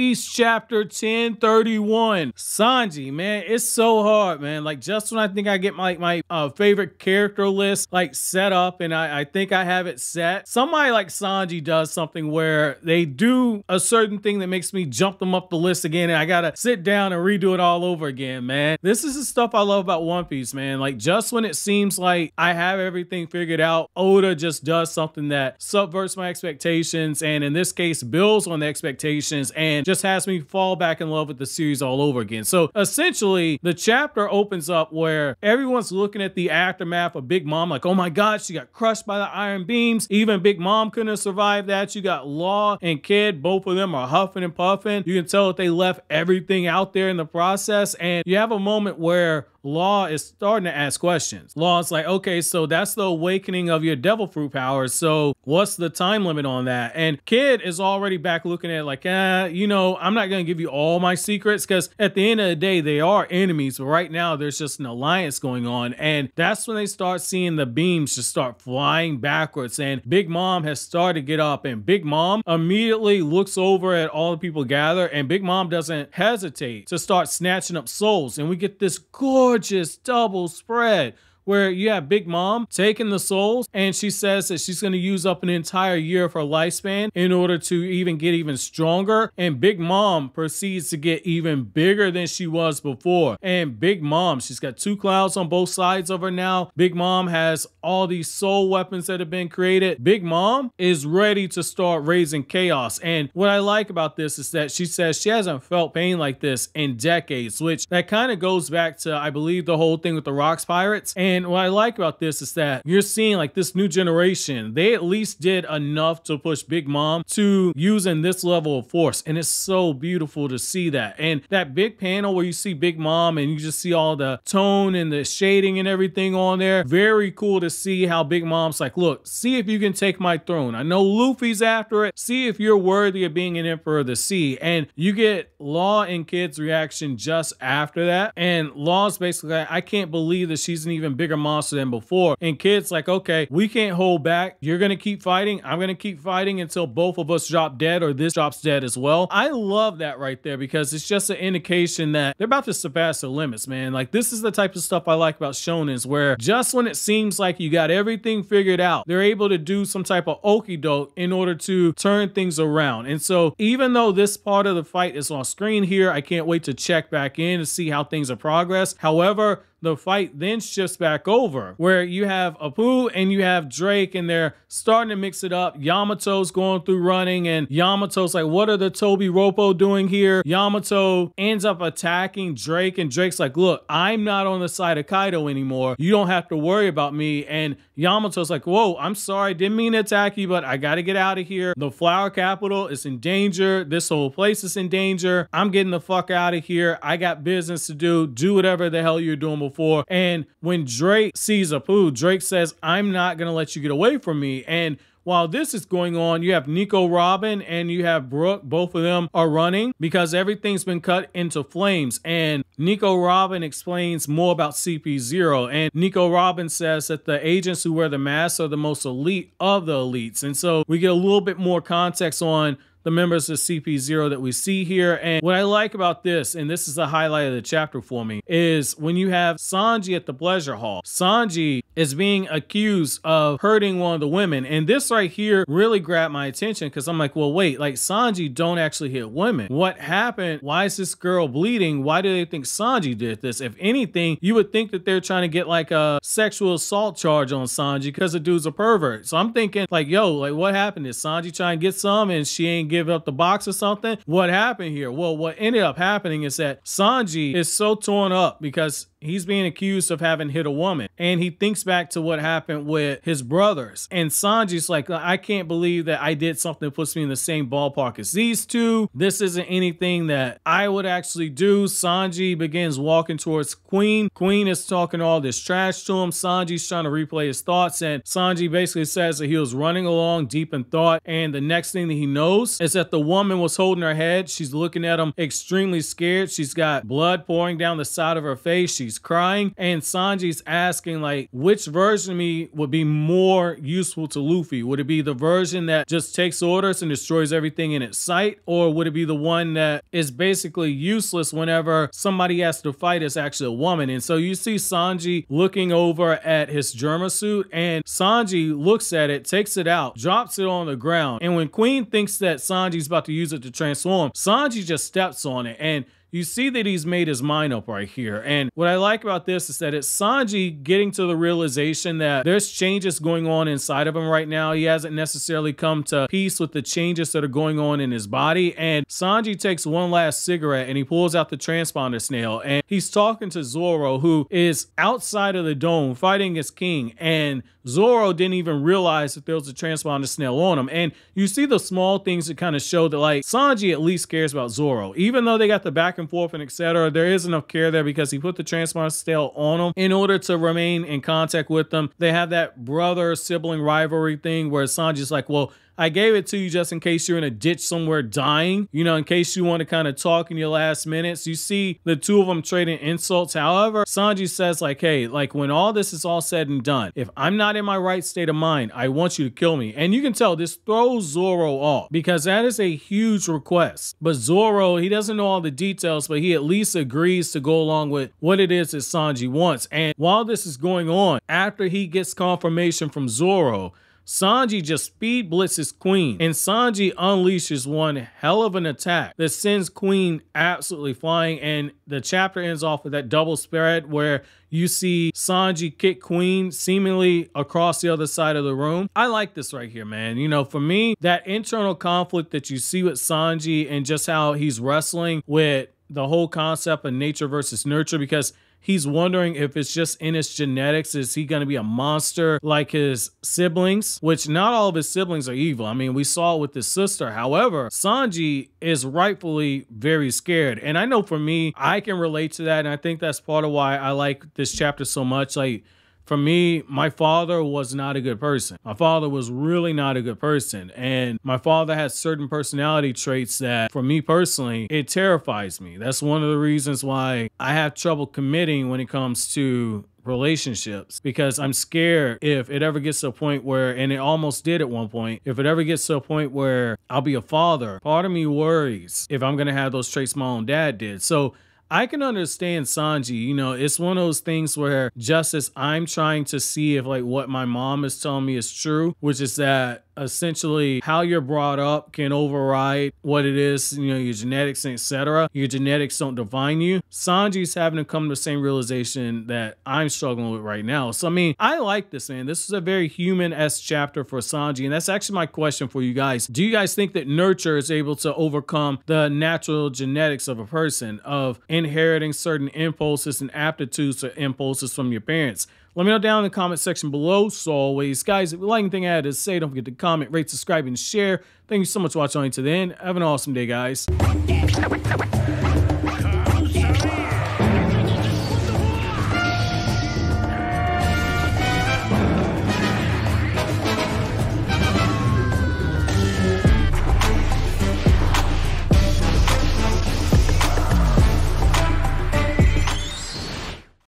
Piece chapter 1031. Sanji, man, it's so hard, man. Like, just when I think I get my favorite character list like set up and I think I have it set, somebody like Sanji does something where they do a certain thing that makes me jump them up the list again, and I gotta sit down and redo it all over again, man. This is the stuff I love about One Piece, man. Like, just when it seems like I have everything figured out, Oda just does something that subverts my expectations, and in this case builds on the expectations and just has me fall back in love with the series all over again. So essentially the chapter opens up where everyone's looking at the aftermath of Big Mom like, oh my god, she got crushed by the iron beams. Even Big Mom couldn't have survived that. You got Law and Kid, both of them are huffing and puffing. You can tell that they left everything out there in the process, and you have a moment where Law is starting to ask questions. Law's like, okay, so that's the awakening of your devil fruit powers, so what's the time limit on that? And Kid is already back looking at it like, you know, I'm not gonna give you all my secrets, because at the end of the day they are enemies, but right now there's just an alliance going on. And that's when they start seeing the beams just start flying backwards, and Big Mom has started to get up, and Big Mom immediately looks over at all the people gather, and Big Mom doesn't hesitate to start snatching up souls, and we get this gorgeous double spread where you have Big Mom taking the souls, and she says that she's going to use up an entire year of her lifespan in order to even get even stronger. And Big Mom proceeds to get even bigger than she was before. And Big Mom, she's got two clouds on both sides of her now. Big Mom has all these soul weapons that have been created. Big Mom is ready to start raising chaos. And what I like about this is that she says she hasn't felt pain like this in decades, which that kind of goes back to, I believe, the whole thing with the Rocks Pirates. And what I like about this is that you're seeing like this new generation, they at least did enough to push Big Mom to using this level of force. And it's so beautiful to see that. And that big panel where you see Big Mom and you just see all the tone and the shading and everything on there, very cool to see how Big Mom's like, look, see if you can take my throne. I know Luffy's after it. See if you're worthy of being an Emperor of the Sea. And you get Law and Kid's reaction just after that. And Law's basically like, I can't believe that she's an even bigger monster than before. And Kid's like, okay, we can't hold back. You're gonna keep fighting. I'm gonna keep fighting until both of us drop dead, or this drops dead as well. I love that right there, because it's just an indication that they're about to surpass their limits, man. Like, this is the type of stuff I like about shonens, where just when it seems like you got everything figured out, they're able to do some type of okie doke in order to turn things around. And so even though this part of the fight is on screen here, I can't wait to check back in to see how things are progressed. However, the fight then shifts back over where you have Apoo and you have Drake, and they're starting to mix it up. Yamato's going through running, and Yamato's like, what are the Toby Roppo doing here? Yamato ends up attacking Drake, and Drake's like, look, I'm not on the side of Kaido anymore. You don't have to worry about me. And Yamato's like, whoa, I'm sorry, didn't mean to attack you, but I gotta get out of here. The flower capital is in danger. This whole place is in danger. I'm getting the fuck out of here. I got business to do. Do whatever the hell you're doing before. And when Drake sees Apoo, Drake says, I'm not gonna let you get away from me. And while this is going on, you have Nico Robin and you have Brooke. Both of them are running because everything's been cut into flames. And Nico Robin explains more about CP0. And Nico Robin says that the agents who wear the masks are the most elite of the elites. And so we get a little bit more context on the members of CP0 that we see here. And what I like about this, and this is the highlight of the chapter for me, is when you have Sanji at the pleasure hall. Sanji is being accused of hurting one of the women. And this right here really grabbed my attention, because I'm like, well, wait, like, Sanji don't actually hit women. What happened? Why is this girl bleeding? Why do they think Sanji did this? If anything, you would think that they're trying to get like a sexual assault charge on Sanji because the dude's a pervert. So I'm thinking like, yo, like, what happened? Did Sanji try and get some and she ain't give up the box or something? What happened here? Well, what ended up happening is that Sanji is so torn up because he's being accused of having hit a woman, and he thinks back to what happened with his brothers, and Sanji's like, I can't believe that I did something that puts me in the same ballpark as these two. This isn't anything that I would actually do. Sanji begins walking towards Queen. Queen is talking all this trash to him. Sanji's trying to replay his thoughts, and Sanji basically says that he was running along deep in thought, and the next thing that he knows is that the woman was holding her head. She's looking at him extremely scared. She's got blood pouring down the side of her face. She's Sanji's crying, and Sanji's asking like, which version of me would be more useful to Luffy? Would it be the version that just takes orders and destroys everything in its sight, or would it be the one that is basically useless whenever somebody has to fight is actually a woman? And so you see Sanji looking over at his Germa suit, and Sanji looks at it, takes it out, drops it on the ground, and when Queen thinks that Sanji's about to use it to transform, Sanji just steps on it, and you see that he's made his mind up right here. And what I like about this is that it's Sanji getting to the realization that there's changes going on inside of him right now. He hasn't necessarily come to peace with the changes that are going on in his body. And Sanji takes one last cigarette and he pulls out the transponder snail, and he's talking to Zoro, who is outside of the dome fighting his king. And Zoro didn't even realize that there was a transponder snail on him. And you see the small things that kind of show that like Sanji at least cares about Zoro. Even though they got the back and forth and etc., there is enough care there because he put the transponder snail on him in order to remain in contact with them. They have that brother-sibling rivalry thing where Sanji's like, well, I gave it to you just in case you're in a ditch somewhere dying, you know, in case you want to kind of talk in your last minutes. You see the two of them trading insults. However, Sanji says like, hey, like when all this is all said and done, if I'm not in my right state of mind, I want you to kill me. And you can tell this throws Zoro off because that is a huge request. But Zoro, he doesn't know all the details, but he at least agrees to go along with what it is that Sanji wants. And while this is going on, after he gets confirmation from Zoro, Sanji just speed blitzes Queen, and Sanji unleashes one hell of an attack that sends Queen absolutely flying. And the chapter ends off with that double spread where you see Sanji kick Queen seemingly across the other side of the room. I like this right here, man. You know, for me, that internal conflict that you see with Sanji and just how he's wrestling with the whole concept of nature versus nurture, because he's wondering if it's just in his genetics. Is he going to be a monster like his siblings? Which not all of his siblings are evil. I mean, we saw it with his sister. However, Sanji is rightfully very scared. And I know for me, I can relate to that. And I think that's part of why I like this chapter so much. Like, for me, my father was not a good person. My father was really not a good person. And my father has certain personality traits that, for me personally, it terrifies me. That's one of the reasons why I have trouble committing when it comes to relationships, because I'm scared if it ever gets to a point where, and it almost did at one point, if it ever gets to a point where I'll be a father, part of me worries if I'm going to have those traits my own dad did. So I can understand Sanji. You know, it's one of those things where just as I'm trying to see if like what my mom is telling me is true, which is that essentially how you're brought up can override what it is, you know, your genetics, etc. Your genetics don't define you. Sanji's having to come to the same realization that I'm struggling with right now. So I mean, I like this, man. This is a very human-esque chapter for Sanji, and that's actually my question for you guys. Do you guys think that nurture is able to overcome the natural genetics of a person, of inheriting certain impulses and aptitudes or impulses from your parents? Let me know down in the comment section below. So always, guys, if you like anything I had to say, don't forget to comment, rate, subscribe, and share. Thank you so much for watching to the end. Have an awesome day, guys.